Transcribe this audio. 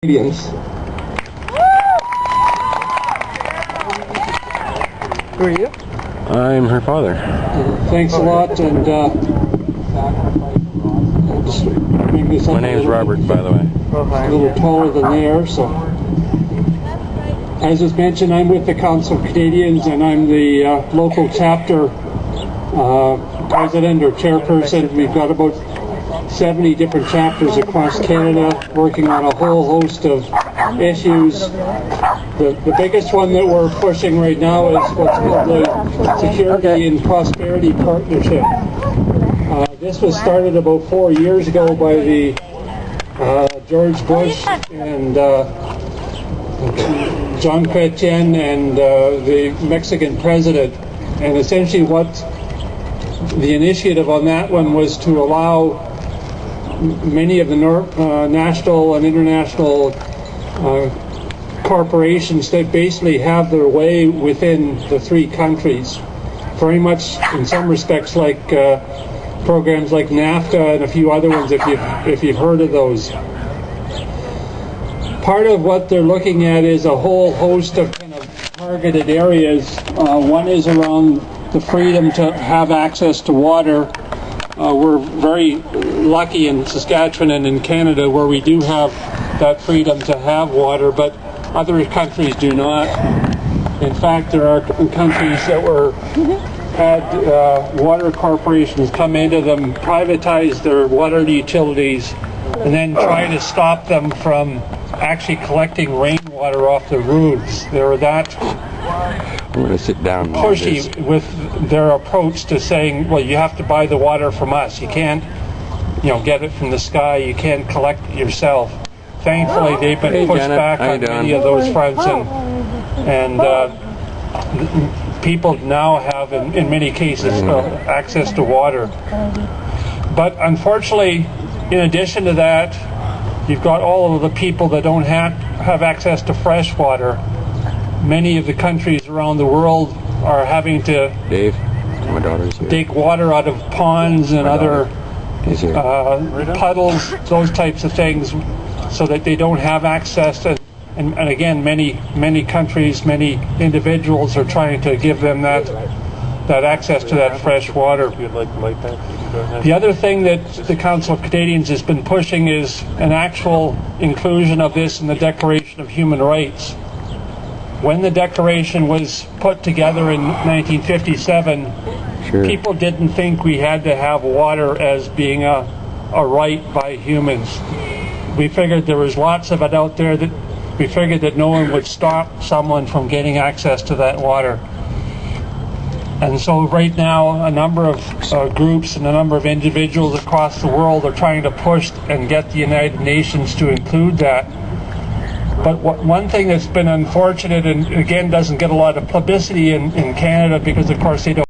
Canadians. Who are you? I'm her father. Thanks a lot, and My name's Robert, by the way. A little taller than they are, so. As was mentioned, I'm with the Council of Canadians, and I'm the local chapter president or chairperson. We've got about 70 different chapters across Canada working on a whole host of issues. The biggest one that we're pushing right now is what's called the Security and Prosperity Partnership. This was started about 4 years ago by the George Bush and John Chrétien and the Mexican president. And essentially what the initiative on that one was to allow many of the national and international corporations that basically have their way within the three countries. Very much in some respects like programs like NAFTA and a few other ones if you've heard of those. Part of what they're looking at is a whole host of kind of targeted areas. One is around the freedom to have access to water. We're very lucky in Saskatchewan and in Canada where we do have that freedom to have water, but other countries do not. In fact, there are countries that had water corporations come into them, privatize their water utilities, and then try to stop them from actually collecting rainwater off the roofs. They were that I'm going to sit down. pushy with their approach to saying, well, you have to buy the water from us. You can't, get it from the sky. You can't collect it yourself. Thankfully, they've been pushed back on many of those fronts, and people now have, in many cases, access to water. But unfortunately, in addition to that, you've got all of the people that don't have access to fresh water. Many of the countries around the world are having to dig water out of ponds and other puddles, those types of things, so that they don't have access to. And again, many countries, many individuals are trying to give them that access to that fresh water. The other thing that the Council of Canadians has been pushing is an actual inclusion of this in the Declaration of Human Rights. When the Declaration was put together in 1957, people didn't think we had to have water as being a right by humans. We figured there was lots of it out there that we figured that no one would stop someone from getting access to that water. And so right now, a number of groups and a number of individuals across the world are trying to push and get the United Nations to include that. But one thing that's been unfortunate, and again doesn't get a lot of publicity in Canada because, of course, they don't